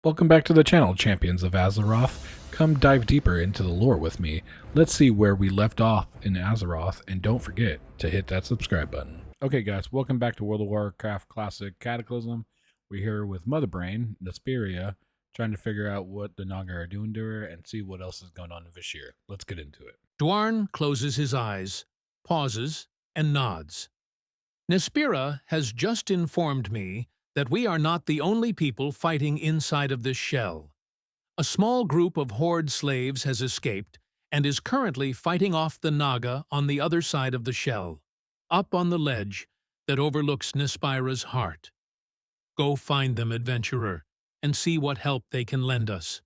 Welcome back to the channel, champions of Azeroth. Come dive deeper into the lore with me. Let's see where we left off in Azeroth, and don't forget to hit that subscribe button. Okay, guys, welcome back to World of Warcraft Classic Cataclysm. We're here with Mother Brain, Nesperia, trying to figure out what the Naga are doing to her and see what else is going on in Vashir. Let's get into it. Dwarn closes his eyes, pauses, and nods. Nespira has just informed me that we are not the only people fighting inside of this shell. A small group of Horde slaves has escaped and is currently fighting off the Naga on the other side of the shell, up on the ledge that overlooks Nespira's heart. Go find them, adventurer, and see what help they can lend us.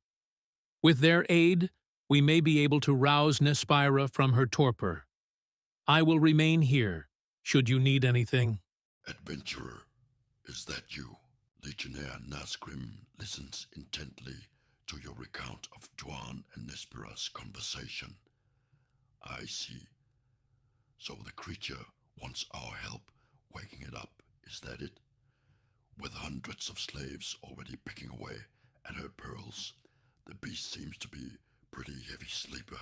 With their aid, we may be able to rouse Nespira from her torpor. I will remain here, should you need anything. Adventurer, is that you? Legionnaire Nazgrim listens intently to your recount of Dwan and Nespira's conversation. I see. So the creature wants our help waking it up, is that it? With hundreds of slaves already picking away at her pearls, the beast seems to be a pretty heavy sleeper.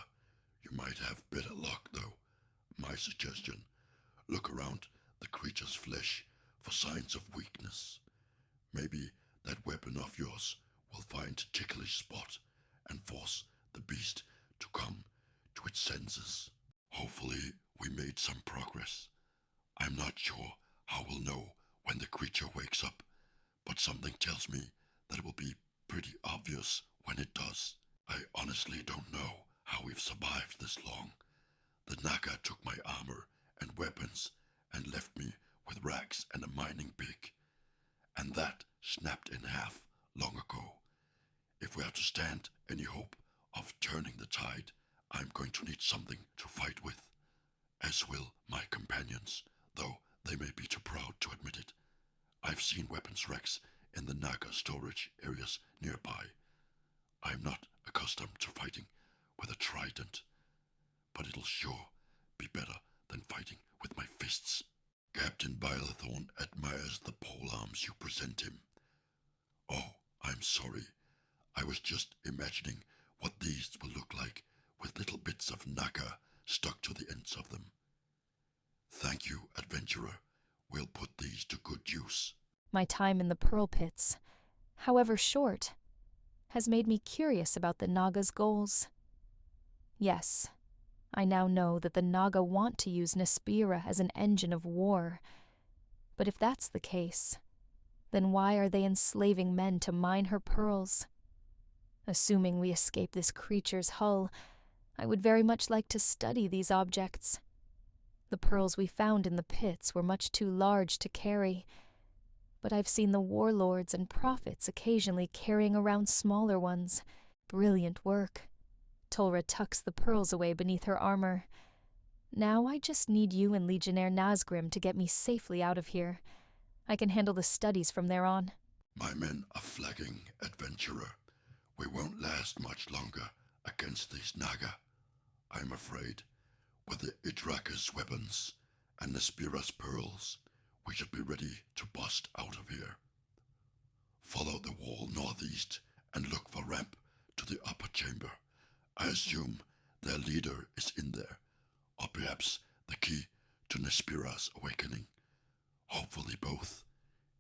You might have better luck, though. My suggestion, look around the creature's flesh for signs of weakness. Maybe that weapon of yours will find a ticklish spot and force the beast to come to its senses. Hopefully we made some progress. I'm not sure how we'll know when the creature wakes up, but something tells me that it will be pretty obvious when it does. I honestly don't know how we've survived this long. The Naga took my armor and weapons and left me with rags and a mining pick. And that snapped in half long ago. If we are to stand any hope of turning the tide, I'm going to need something to fight with. As will my companions, though they may be too proud to admit it. I've seen weapons racks in the Naga storage areas nearby. I'm not accustomed to fighting with a trident, but it'll sure be better than fighting with my fists. Captain Bylethorn admires the polearms you present him. Oh, I'm sorry. I was just imagining what these will look like with little bits of Naga stuck to the ends of them. Thank you, adventurer. We'll put these to good use. My time in the Pearl Pits, however short, has made me curious about the Naga's goals. Yes, I now know that the Naga want to use Nespira as an engine of war. But if that's the case, then why are they enslaving men to mine her pearls? Assuming we escape this creature's hull, I would very much like to study these objects. The pearls we found in the pits were much too large to carry, but I've seen the warlords and prophets occasionally carrying around smaller ones. Brilliant work. Tolra tucks the pearls away beneath her armor. Now I just need you and Legionnaire Nazgrim to get me safely out of here. I can handle the studies from there on. My men are flagging, adventurer. We won't last much longer against these Naga. I'm afraid, with the Idraka's weapons and Nespira's pearls, we should be ready to bust out of here. Follow the wall northeast and look for ramp to the upper chamber. I assume their leader is in there, or perhaps the key to Nespira's awakening. Hopefully both.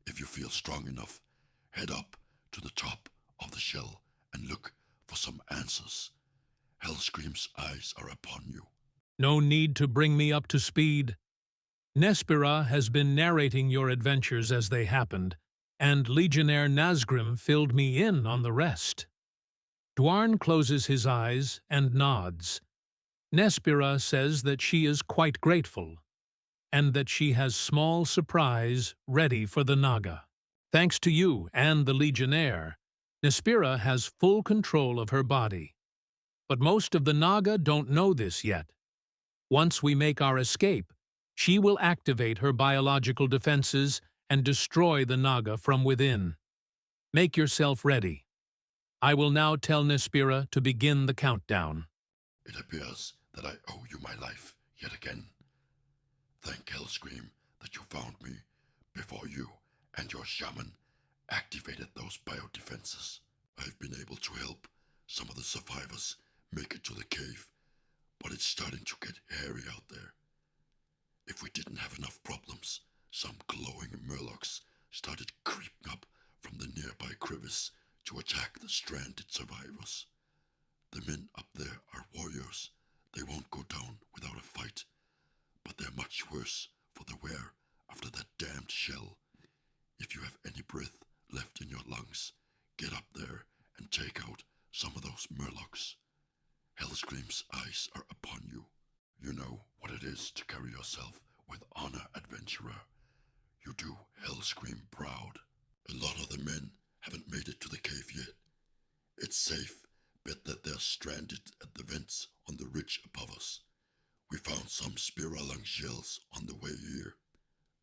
If you feel strong enough, head up to the top of the shell and look for some answers. Hellscream's eyes are upon you. No need to bring me up to speed. Nespira has been narrating your adventures as they happened, and Legionnaire Nazgrim filled me in on the rest. Dwarn closes his eyes and nods. Nespira says that she is quite grateful, and that she has small surprise ready for the Naga. Thanks to you and the Legionnaire, Nespira has full control of her body. But most of the Naga don't know this yet. Once we make our escape, she will activate her biological defenses and destroy the Naga from within. Make yourself ready. I will now tell Nespira to begin the countdown. It appears that I owe you my life yet again. Thank Hellscream that you found me before you and your shaman activated those biodefenses. I've been able to help some of the survivors make it to the cave, but it's starting to get hairy out there. If we didn't have enough problems, some glowing murlocs started creeping up from the nearby crevice to attack the stranded survivors. The men up there are warriors. They won't go down without a fight, but they're much worse for the wear after that damned shell. If you have any breath left in your lungs, get up there and take out some of those murlocs. Hellscream's eyes are upon you. You know what it is to carry yourself with honor, adventurer. You do Hellscream proud. A lot of the men haven't made it to the cave yet. It's safe, bet that they're stranded at the vents on the ridge above us. We found some spiralung shells on the way here.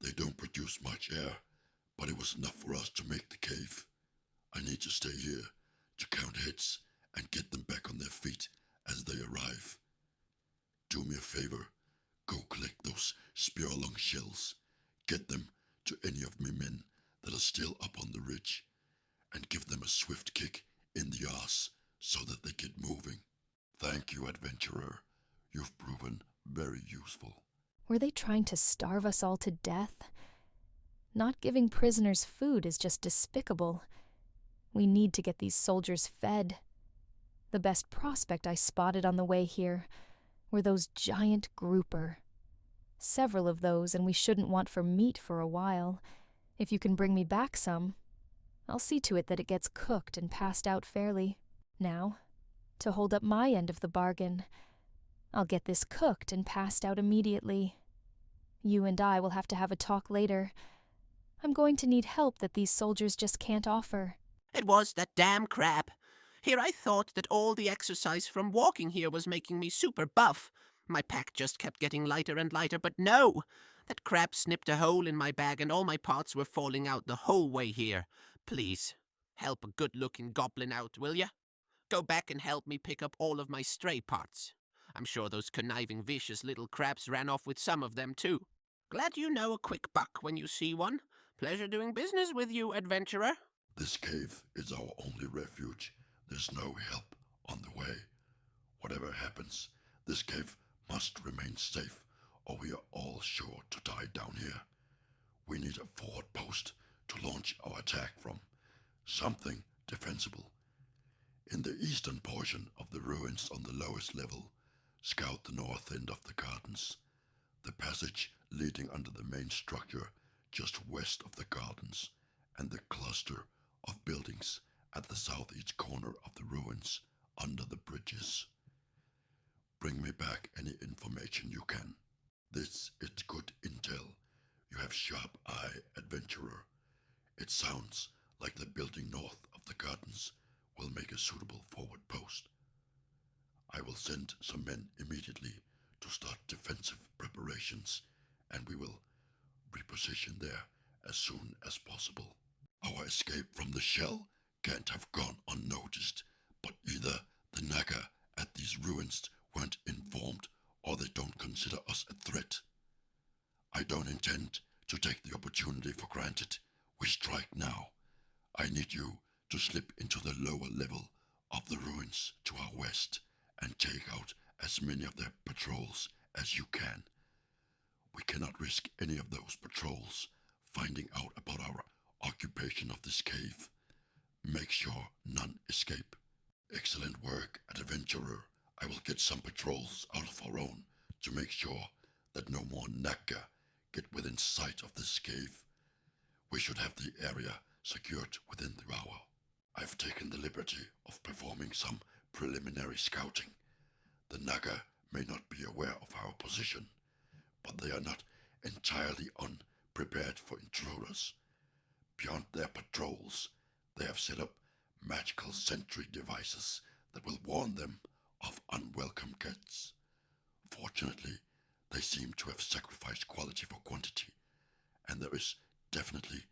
They don't produce much air, but it was enough for us to make the cave. I need to stay here to count hits and get them back on their feet as they arrive. Do me a favor, go collect those spiralung shells. Get them to any of my men that are still up on the ridge, and give them a swift kick in the arse so that they get moving. Thank you, adventurer. You've proven very useful. Were they trying to starve us all to death? Not giving prisoners food is just despicable. We need to get these soldiers fed. The best prospect I spotted on the way here were those giant grouper. Several of those, and we shouldn't want for meat for a while. If you can bring me back some, I'll see to it that it gets cooked and passed out fairly. Now, to hold up my end of the bargain, I'll get this cooked and passed out immediately. You and I will have to have a talk later. I'm going to need help that these soldiers just can't offer. It was that damn crab. Here I thought that all the exercise from walking here was making me super buff. My pack just kept getting lighter and lighter, but no! That crab snipped a hole in my bag and all my parts were falling out the whole way here. Please, help a good-looking goblin out, will ya? Go back and help me pick up all of my stray parts. I'm sure those conniving, vicious little crabs ran off with some of them, too. Glad you know a quick buck when you see one. Pleasure doing business with you, adventurer. This cave is our only refuge. There's no help on the way. Whatever happens, this cave must remain safe, or we are all sure to die down here. We need a forward post to launch our attack from. Something defensible. In the eastern portion of the ruins on the lowest level, scout the north end of the gardens. The passage leading under the main structure just west of the gardens, and the cluster of buildings at the southeast corner of the ruins under the bridges. Bring me back any information you can. This is good intel. You have sharp eye, adventurer. It sounds like the building north of the gardens will make a suitable forward post. I will send some men immediately to start defensive preparations, and we will reposition there as soon as possible. Our escape from the shell can't have gone unnoticed, but either the Naga at these ruins weren't informed or they don't consider us a threat. I don't intend to take the opportunity for granted. We strike now. I need you to slip into the lower level of the ruins to our west and take out as many of their patrols as you can. We cannot risk any of those patrols finding out about our occupation of this cave. Make sure none escape. Excellent work, adventurer. I will get some patrols out of our own to make sure that no more Naga get within sight of this cave. We should have the area secured within the hour. I've taken the liberty of performing some preliminary scouting. The Naga may not be aware of our position, but they are not entirely unprepared for intruders. Beyond their patrols, they have set up magical sentry devices that will warn them of unwelcome guests. Fortunately, they seem to have sacrificed quality for quantity, and there is definitely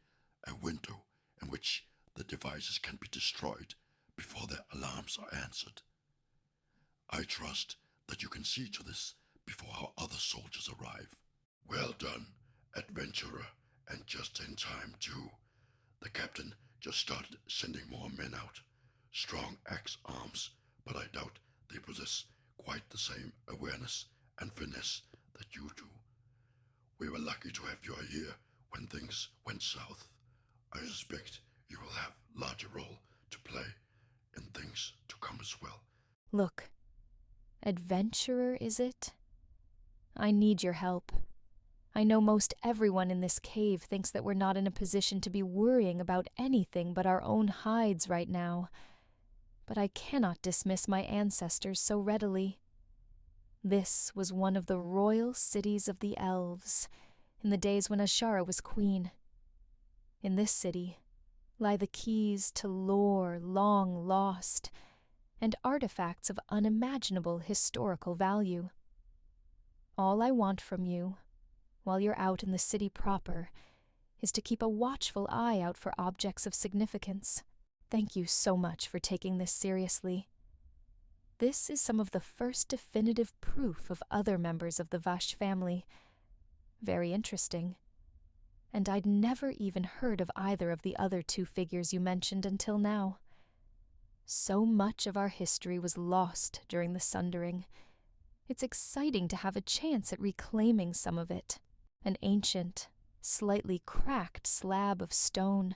a window in which the devices can be destroyed before their alarms are answered. I trust that you can see to this before our other soldiers arrive. Well done, adventurer, and just in time too. The captain just started sending more men out, strong axe arms, but I doubt they possess quite the same awareness and finesse that you do. We were lucky to have you here when things went south. I suspect you will have a larger role to play in things to come as well. Look, adventurer, is it? I need your help. I know most everyone in this cave thinks that we're not in a position to be worrying about anything but our own hides right now, but I cannot dismiss my ancestors so readily. This was one of the royal cities of the elves, in the days when Ashara was queen. In this city lie the keys to lore long lost, and artifacts of unimaginable historical value. All I want from you, while you're out in the city proper, is to keep a watchful eye out for objects of significance. Thank you so much for taking this seriously. This is some of the first definitive proof of other members of the Vash family. Very interesting. And I'd never even heard of either of the other two figures you mentioned until now. So much of our history was lost during the Sundering. It's exciting to have a chance at reclaiming some of it. An ancient, slightly cracked slab of stone,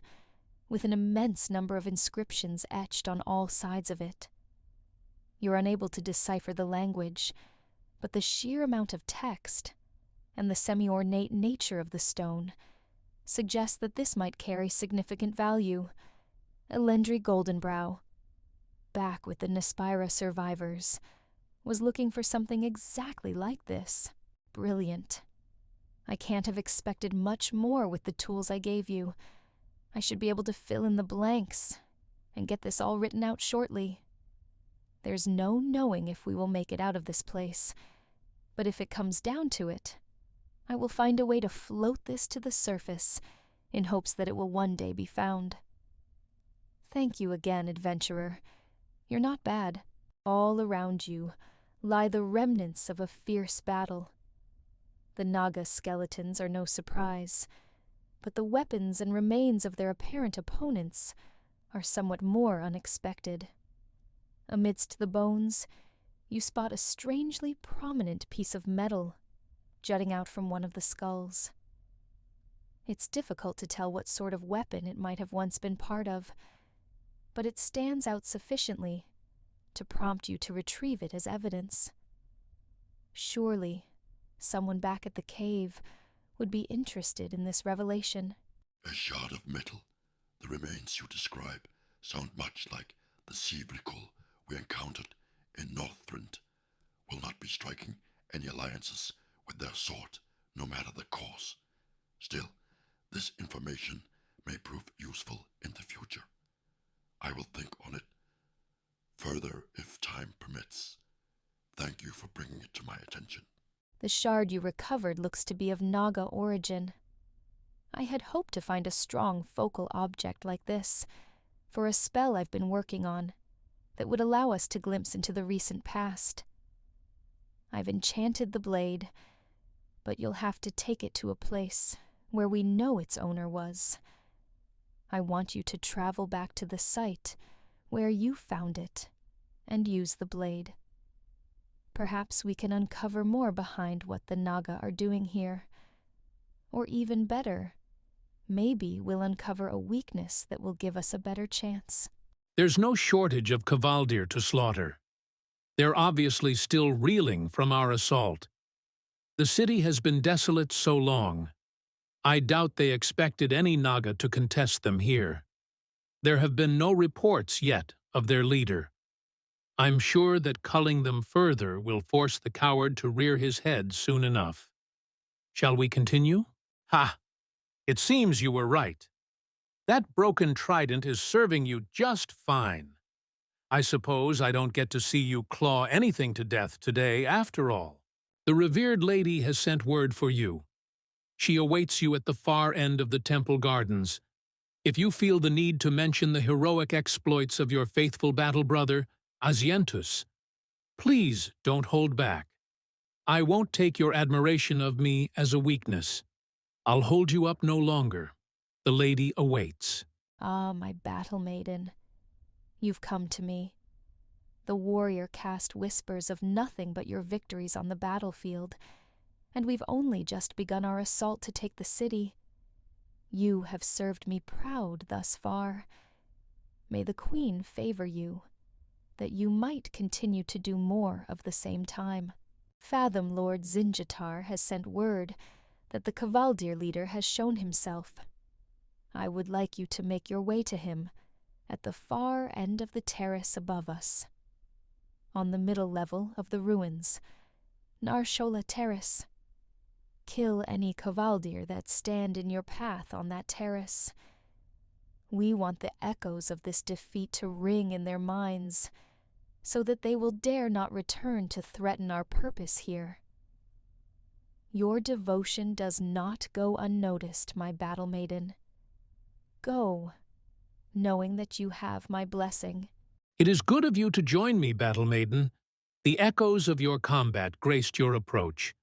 with an immense number of inscriptions etched on all sides of it. You're unable to decipher the language, but the sheer amount of text, and the semi-ornate nature of the stone, suggests that this might carry significant value. Elendry Goldenbrow, back with the Nespira survivors, was looking for something exactly like this. Brilliant. I can't have expected much more with the tools I gave you. I should be able to fill in the blanks and get this all written out shortly. There's no knowing if we will make it out of this place, but if it comes down to it, I will find a way to float this to the surface in hopes that it will one day be found. Thank you again, adventurer. You're not bad. All around you lie the remnants of a fierce battle. The Naga skeletons are no surprise, but the weapons and remains of their apparent opponents are somewhat more unexpected. Amidst the bones, you spot a strangely prominent piece of metal jutting out from one of the skulls. It's difficult to tell what sort of weapon it might have once been part of, but it stands out sufficiently to prompt you to retrieve it as evidence. Surely, someone back at the cave would be interested in this revelation. A shard of metal. The remains you describe sound much like the sea vehicle we encountered in Northrend. Will not be striking any alliances with their sort, no matter the cause. Still, this information may prove useful in the future. I will think on it further if time permits. Thank you for bringing it to my attention. The shard you recovered looks to be of Naga origin. I had hoped to find a strong focal object like this for a spell I've been working on that would allow us to glimpse into the recent past. I've enchanted the blade, but you'll have to take it to a place where we know its owner was. I want you to travel back to the site where you found it and use the blade. Perhaps we can uncover more behind what the Naga are doing here. Or even better, maybe we'll uncover a weakness that will give us a better chance. There's no shortage of Kavaldir to slaughter. They're obviously still reeling from our assault. The city has been desolate so long. I doubt they expected any Naga to contest them here. There have been no reports yet of their leader. I'm sure that culling them further will force the coward to rear his head soon enough. Shall we continue? Ha! It seems you were right. That broken trident is serving you just fine. I suppose I don't get to see you claw anything to death today, after all. The revered lady has sent word for you. She awaits you at the far end of the temple gardens. If you feel the need to mention the heroic exploits of your faithful battle brother, Azientus, please don't hold back. I won't take your admiration of me as a weakness. I'll hold you up no longer. The lady awaits. Ah, my battle maiden. You've come to me. The warrior caste whispers of nothing but your victories on the battlefield, and we've only just begun our assault to take the city. You have served me proud thus far. May the Queen favor you, that you might continue to do more of the same time. Fathom Lord Zinjatar has sent word that the Kavaldir leader has shown himself. I would like you to make your way to him at the far end of the terrace above us. On the middle level of the ruins, Narshola Terrace. Kill any Kavaldir that stand in your path on that terrace. We want the echoes of this defeat to ring in their minds, so that they will dare not return to threaten our purpose here. Your devotion does not go unnoticed, my battle maiden. Go, knowing that you have my blessing. It is good of you to join me, Battle Maiden. The echoes of your combat graced your approach.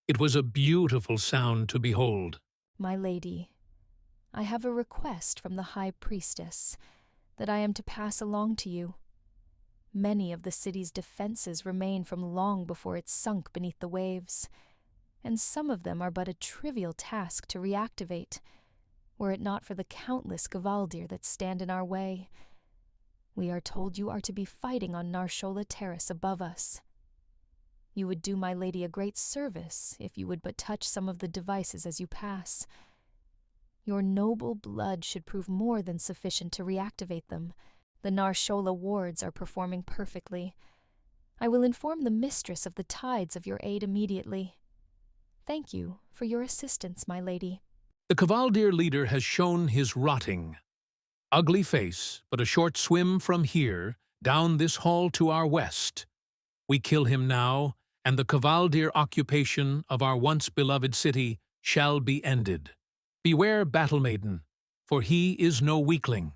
It was a beautiful sound to behold. My lady, I have a request from the High Priestess that I am to pass along to you. Many of the city's defenses remain from long before it sunk beneath the waves, and some of them are but a trivial task to reactivate, were it not for the countless Gavaldir that stand in our way. We are told you are to be fighting on Narshola Terrace above us. You would do my lady a great service if you would but touch some of the devices as you pass. Your noble blood should prove more than sufficient to reactivate them. The Narshola wards are performing perfectly. I will inform the mistress of the tides of your aid immediately. Thank you for your assistance, my lady. The Kavaldir leader has shown his rotting, ugly face, but a short swim from here, down this hall to our west. We kill him now, and the Kavaldir occupation of our once-beloved city shall be ended. Beware, Battle Maiden, for he is no weakling.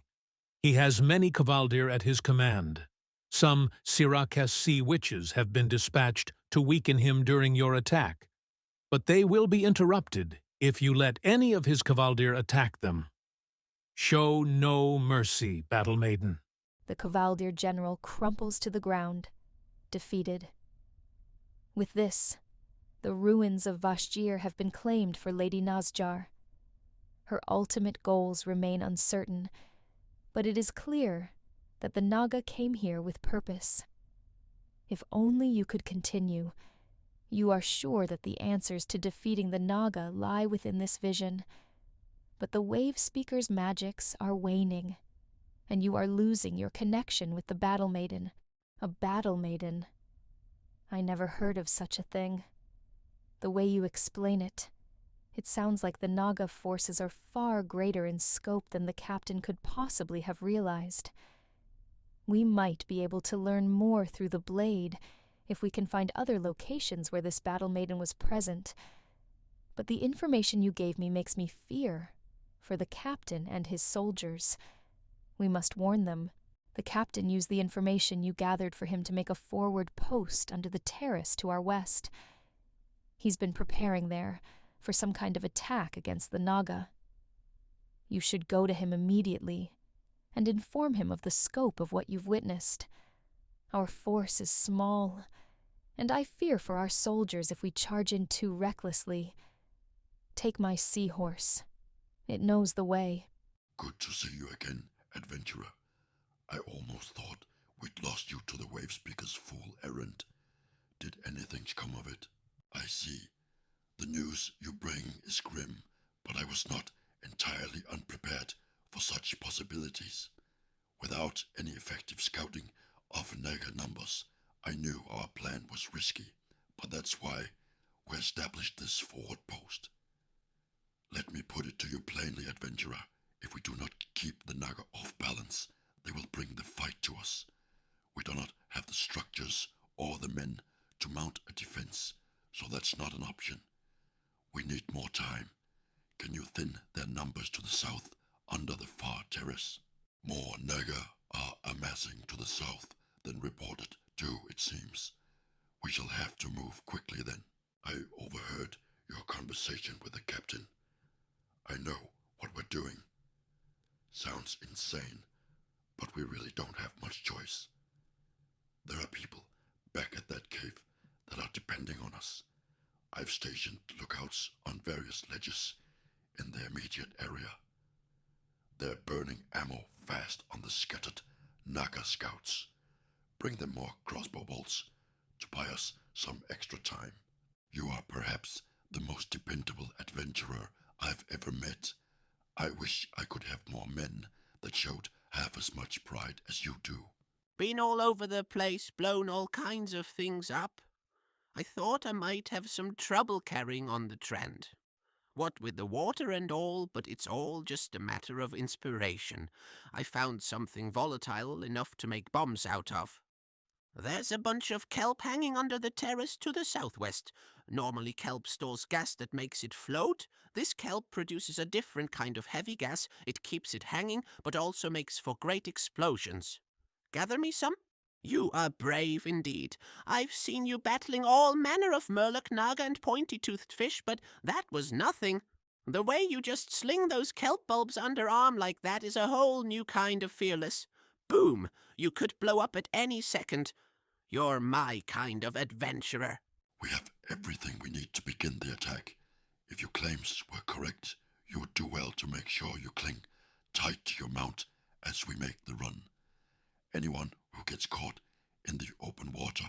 He has many Kavaldir at his command. Some Sirakas sea witches have been dispatched to weaken him during your attack, but they will be interrupted if you let any of his Kavaldir attack them. Show no mercy, Battle Maiden. The Kavaldir general crumples to the ground, defeated. With this, the ruins of Vashjir have been claimed for Lady Nazjar. Her ultimate goals remain uncertain, but it is clear that the Naga came here with purpose. If only you could continue, you are sure that the answers to defeating the Naga lie within this vision. But the Wave Speaker's magics are waning, and you are losing your connection with the Battle Maiden. A Battle Maiden. I never heard of such a thing. The way you explain it, it sounds like the Naga forces are far greater in scope than the captain could possibly have realized. We might be able to learn more through the blade if we can find other locations where this Battle Maiden was present. But the information you gave me makes me fear for the captain and his soldiers. We must warn them. The captain used the information you gathered for him to make a forward post under the terrace to our west. He's been preparing there for some kind of attack against the Naga. You should go to him immediately and inform him of the scope of what you've witnessed. Our force is small, and I fear for our soldiers if we charge in too recklessly. Take my seahorse. It knows the way. Good to see you again, adventurer. I almost thought we'd lost you to the Wave Speaker's fool errand. Did anything come of it? I see. The news you bring is grim, but I was not entirely unprepared for such possibilities. Without any effective scouting of Naga numbers, I knew our plan was risky, but that's why we established this forward post. Let me put it to you plainly, adventurer. If we do not keep the Naga off balance, they will bring the fight to us. We do not have the structures or the men to mount a defense, so that's not an option. We need more time. Can you thin their numbers to the south under the far terrace? More Naga are amassing to the south than reported too, it seems. We shall have to move quickly then. I overheard your conversation with the captain. I know what we're doing. Sounds insane. but we really don't have much choice. There are people back at that cave that are depending on us. I've stationed lookouts on various ledges in the immediate area. They're burning ammo fast on the scattered Naga scouts. Bring them more crossbow bolts to buy us some extra time. You are perhaps the most dependable adventurer I've ever met. I wish I could have more men that showed half as much pride as you do. Been all over the place, blown all kinds of things up. I thought I might have some trouble carrying on the trend. What with the water and all, but it's all just a matter of inspiration. I found something volatile enough to make bombs out of. There's a bunch of kelp hanging under the terrace to the southwest. Normally kelp stores gas that makes it float. This kelp produces a different kind of heavy gas. It keeps it hanging, but also makes for great explosions. Gather me some? You are brave indeed. I've seen you battling all manner of Murloc, Naga, and pointy-toothed fish, but that was nothing. The way you just sling those kelp bulbs underarm like that is a whole new kind of fearless. Boom! You could blow up at any second. You're my kind of adventurer. We have everything we need to begin the attack. If your claims were correct, you would do well to make sure you cling tight to your mount as we make the run. Anyone who gets caught in the open water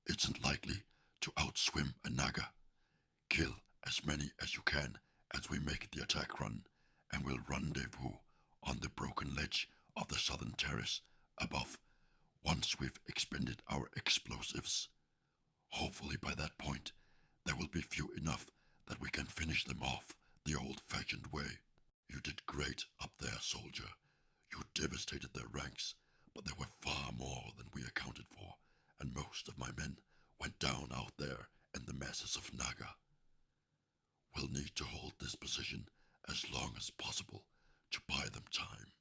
isn't likely to outswim a Naga. Kill as many as you can as we make the attack run, and we'll rendezvous on the broken ledge of the southern terrace above once we've expended our explosives. Hopefully by that point, there will be few enough that we can finish them off the old-fashioned way. You did great up there, soldier. You devastated their ranks, but there were far more than we accounted for, and most of my men went down out there in the masses of Naga. We'll need to hold this position as long as possible to buy them time.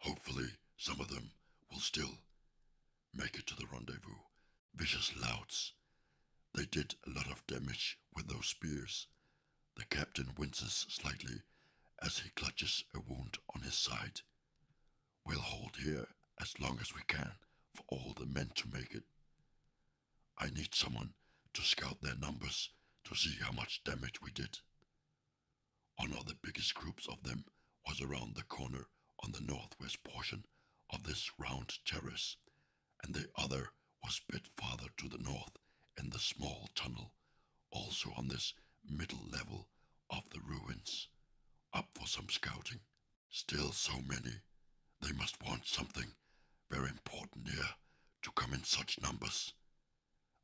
Hopefully, some of them will still make it to the rendezvous. Vicious louts. They did a lot of damage with those spears. The captain winces slightly as he clutches a wound on his side. We'll hold here as long as we can for all the men to make it. I need someone to scout their numbers to see how much damage we did. One of the biggest groups of them was around the corner on the northwest portion of this round terrace, and the other was a bit farther to the north in the small tunnel, also on this middle level of the ruins, up for some scouting. Still so many. They must want something very important here to come in such numbers.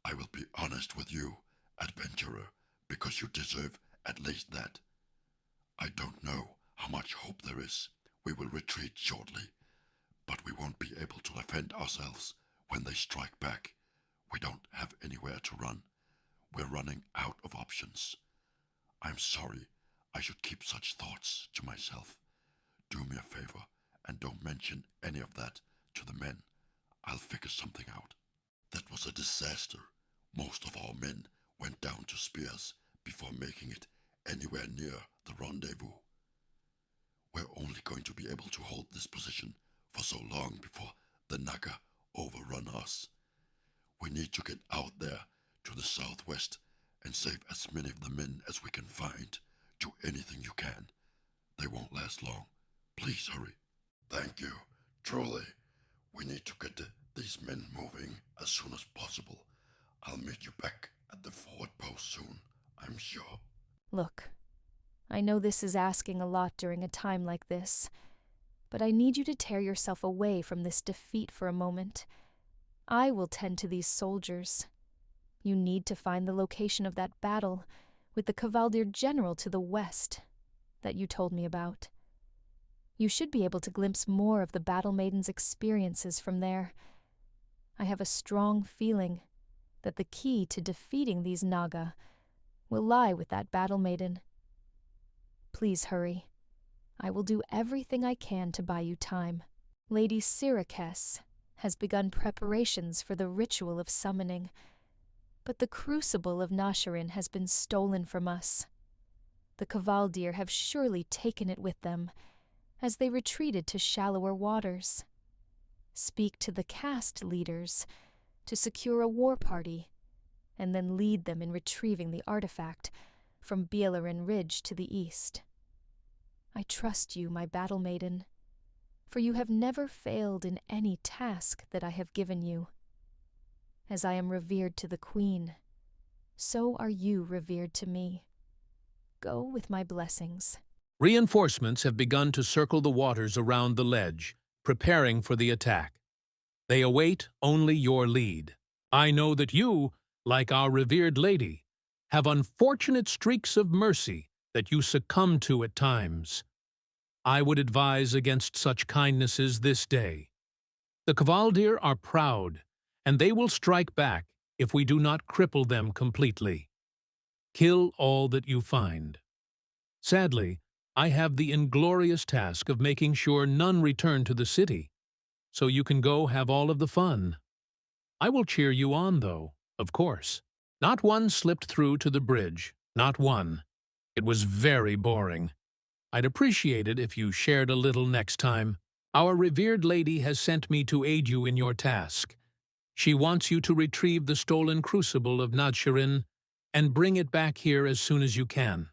I will be honest with you, adventurer, because you deserve at least that. I don't know how much hope there is. We will retreat shortly, but we won't be able to defend ourselves when they strike back. We don't have anywhere to run. We're running out of options. I'm sorry. I should keep such thoughts to myself. Do me a favor and don't mention any of that to the men. I'll figure something out. That was a disaster. Most of our men went down to spears before making it anywhere near the rendezvous. We're only going to be able to hold this position for so long before the Naga overrun us. We need to get out there to the southwest and save as many of the men as we can find. Do anything you can. They won't last long. Please hurry. Thank you. Truly, we need to get these men moving as soon as possible. I'll meet you back at the forward post soon, I'm sure. Look, I know this is asking a lot during a time like this, but I need you to tear yourself away from this defeat for a moment. I will tend to these soldiers. You need to find the location of that battle with the Kavaldir General to the west that you told me about. You should be able to glimpse more of the Battle Maiden's experiences from there. I have a strong feeling that the key to defeating these Naga will lie with that Battle Maiden. Please hurry. I will do everything I can to buy you time. Lady Syrikes has begun preparations for the ritual of summoning, but the crucible of Nasharin has been stolen from us. The Kavaldir have surely taken it with them, as they retreated to shallower waters. Speak to the caste leaders to secure a war party, and then lead them in retrieving the artifact from Bielerin Ridge to the east. I trust you, my battle maiden, for you have never failed in any task that I have given you. As I am revered to the Queen, so are you revered to me. Go with my blessings. Reinforcements have begun to circle the waters around the ledge, preparing for the attack. They await only your lead. I know that you, like our revered lady, have unfortunate streaks of mercy that you succumb to at times. I would advise against such kindnesses this day. The Kvaldir are proud, and they will strike back if we do not cripple them completely. Kill all that you find. Sadly, I have the inglorious task of making sure none return to the city, so you can go have all of the fun. I will cheer you on, though, of course. Not one slipped through to the bridge, not one. It was very boring. I'd appreciate it if you shared a little next time. Our revered lady has sent me to aid you in your task. She wants you to retrieve the stolen crucible of Nadshirin and bring it back here as soon as you can.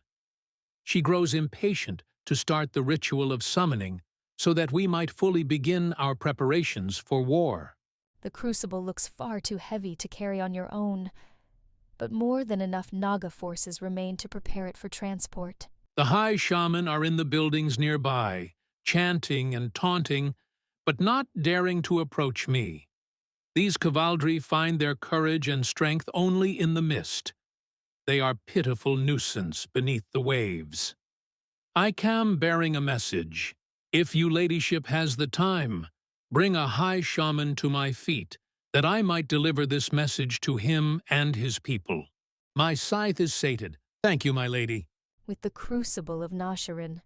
She grows impatient to start the ritual of summoning so that we might fully begin our preparations for war. The crucible looks far too heavy to carry on your own, but more than enough Naga forces remain to prepare it for transport. The high shaman are in the buildings nearby, chanting and taunting, but not daring to approach me. These Kavaldri find their courage and strength only in the mist. They are pitiful nuisance beneath the waves. I come bearing a message. If you ladyship has the time, bring a high shaman to my feet, that I might deliver this message to him and his people. My scythe is sated. Thank you, my lady. With the crucible of Nashirin,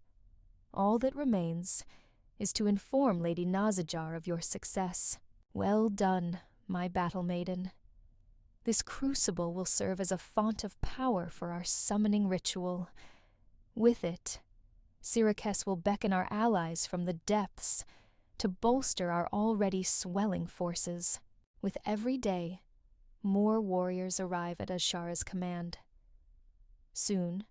all that remains is to inform Lady Nazajar of your success. Well done, my battle maiden. This crucible will serve as a font of power for our summoning ritual. With it, Syracuse will beckon our allies from the depths to bolster our already swelling forces. With every day, more warriors arrive at Azshara's command. Soon,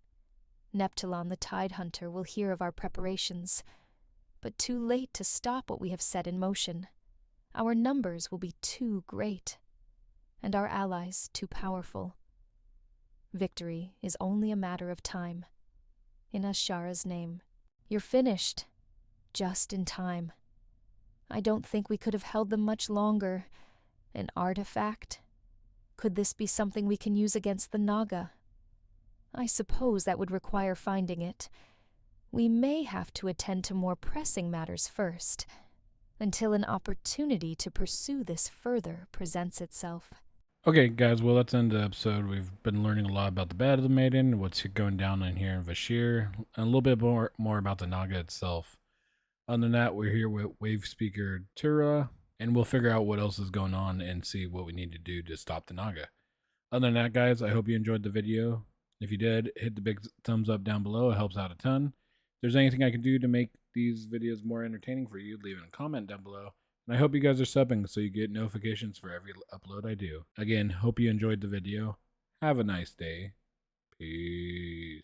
Neptulon the Tidehunter will hear of our preparations, but too late to stop what we have set in motion. Our numbers will be too great, and our allies too powerful. Victory is only a matter of time. In Azshara's name. You're finished, just in time. I don't think we could have held them much longer. An artifact? Could this be something we can use against the Naga? I suppose that would require finding it. We may have to attend to more pressing matters first, until an opportunity to pursue this further presents itself. Okay, guys, well, that's the end of the episode. We've been learning a lot about the Battle Maiden, what's going down in here in Vashir, and a little bit more about the Naga itself. Other than that, we're here with Wave Speaker Tura, and we'll figure out what else is going on and see what we need to do to stop the Naga. Other than that, guys, I hope you enjoyed the video. If you did, hit the big thumbs up down below. It helps out a ton. If there's anything I can do to make these videos more entertaining for you, leave it in a comment down below. And I hope you guys are subbing so you get notifications for every upload I do. Again, hope you enjoyed the video. Have a nice day. Peace.